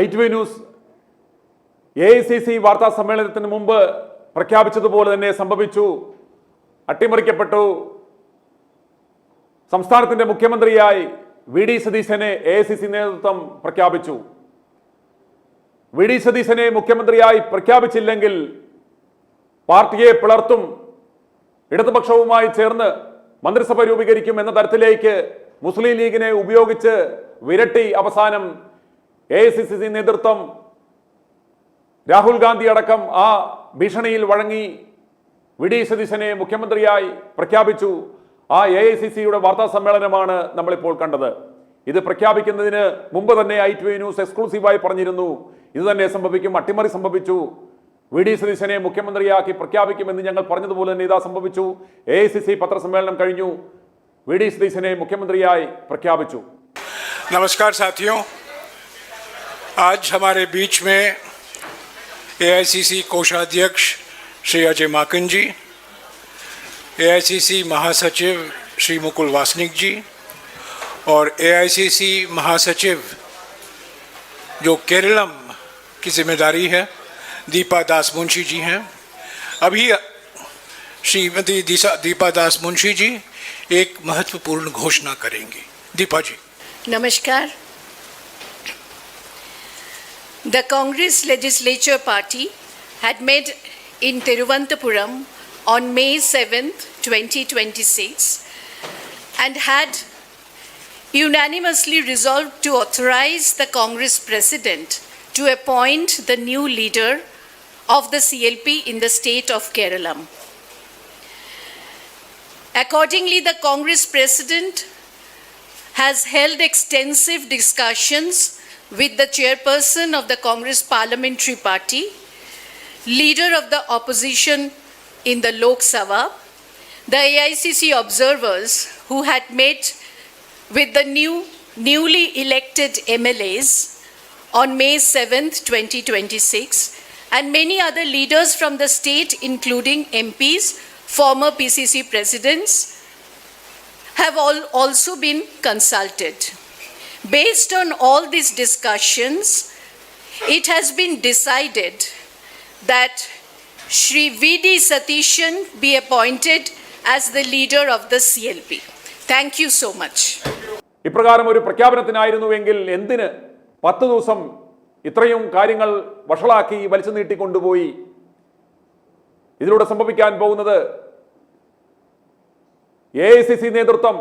ITV news AICC വാർത്താ സമ്മേളനത്തിന് മുമ്പ് പ്രഖ്യാപിച്ചതുപോലെ തന്നെ സംഭവിച്ചു. അട്ടിമറിക്കപ്പെട്ടു. സംസ്ഥാനത്തിന്റെ മുഖ്യമന്ത്രിയായി VD സതീശനെ AICC നേതൃത്വം പ്രഖ്യാപിച്ചു. VD സതീശനെ മുഖ്യമന്ത്രിയായി പ്രഖ്യാപിച്ചില്ലെങ്കിൽ പാർട്ടിയെ പിളർത്തും, ഇടതുപക്ഷവുമായി ചേർന്ന് മന്ത്രിസഭ രൂപീകരിക്കും എന്ന തരത്തിലേക്ക് മുസ്ലിം ലീഗിനെ ഉപയോഗിച്ച് വിരട്ടി അവസാനം AICC നേതൃത്വം രാഹുൽ ഗാന്ധി അടക്കം ആ ഭീഷണിയിൽ വഴങ്ങി VD സതീശനെ മുഖ്യമന്ത്രിയായി പ്രഖ്യാപിച്ചു. ആ AICCയുടെ വാർത്താ സമ്മേളനമാണ് നമ്മളിപ്പോൾ കണ്ടത്. ഇത് പ്രഖ്യാപിക്കുന്നതിന് മുമ്പ് തന്നെ ITV ന്യൂസ് എക്സ്ക്ലൂസീവായി പറഞ്ഞിരുന്നു ഇത് തന്നെ സംഭവിക്കും, അട്ടിമറി സംഭവിച്ചു, VD സതീശനെ മുഖ്യമന്ത്രിയാക്കി പ്രഖ്യാപിക്കുമെന്ന് ഞങ്ങൾ പറഞ്ഞതുപോലെ തന്നെ ഇതാ സംഭവിച്ചു. AICC പത്രസമ്മേളനം കഴിഞ്ഞു, VD സതീശനെ മുഖ്യമന്ത്രിയായി പ്രഖ്യാപിച്ചു. नमस्कार साथियों, आज हमारे बीच में AICC कोषाध्यक्ष श्री अजय माकन जी, AICC महासचिव श्री मुकुल वासनिक जी और AICC महासचिव जो केरलम की जिम्मेदारी है दीपा दास मुंशी जी हैं. अभी श्रीमती दीपा दास मुंशी जी एक महत्वपूर्ण घोषणा करेंगी. दीपा जी. Namaskar. The Congress Legislature Party had met in Thiruvananthapuram on May 7th, 2026 and had unanimously resolved to authorize the Congress President to appoint the new leader of the CLP in the state of Kerala. Accordingly, the Congress President has held extensive discussions with the chairperson of the Congress Parliamentary Party, leader of the opposition in the Lok Sabha, the AICC observers who had met with the newly elected MLAs on May 7th, 2026, and many other leaders from the state, including MPs, former PCC presidents, have also been consulted. Based on all these discussions, it has been decided that Shri VD Satishan be appointed as the leader of the CLP. Thank you so much. ഇപ്രകാരം ഒരു പ്രഖ്യാപനത്തിനായിരുന്നുവെങ്കിൽ എന്തിന് 10 ദിവസം ഇത്രയും കാര്യങ്ങൾ വഷളാക്കി വലിച്ചു നീട്ടിക്കൊണ്ടുപോയി? ഇതിലൂടെ സംഭവിക്കാൻ പോകുന്നത് AICC നേതൃത്വം,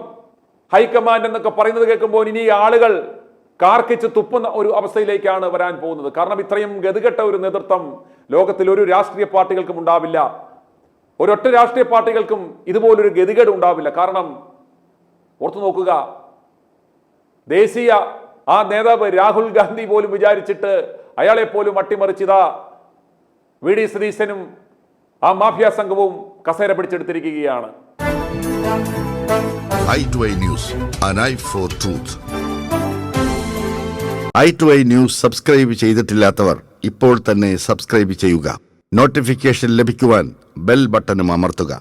ഹൈക്കമാൻഡ് എന്നൊക്കെ പറയുന്നത് കേൾക്കുമ്പോൾ ഇനി ആളുകൾ കാർക്കിച്ച് തുപ്പുന്ന ഒരു അവസ്ഥയിലേക്കാണ് വരാൻ പോകുന്നത്. കാരണം ഇത്രയും ഗതികെട്ട ഒരു നേതൃത്വം ലോകത്തിൽ ഒരു രാഷ്ട്രീയ പാർട്ടികൾക്കും ഉണ്ടാവില്ല. ഒരൊറ്റ രാഷ്ട്രീയ പാർട്ടികൾക്കും ഇതുപോലൊരു ഗതികേട് ഉണ്ടാവില്ല. കാരണം ഓർത്തു നോക്കുക, ദേശീയ ആ നേതാവ് രാഹുൽ ഗാന്ധി പോലും വിചാരിച്ചിട്ട് അയാളെ പോലും അട്ടിമറിച്ചതാ VD സതീശനും ആ മാഫിയ സംഘവും കസേര പിടിച്ചെടുത്തിരിക്കുകയാണ്. i2i News, an eye for truth. i2i News subscribe ചെയ്തിട്ടില്ലാത്തവർ ഇപ്പോൾ തന്നെ സബ്സ്ക്രൈബ് ചെയ്യുക. നോട്ടിഫിക്കേഷൻ ലഭിക്കുവാൻ ബെൽ ബട്ടണും അമർത്തുക.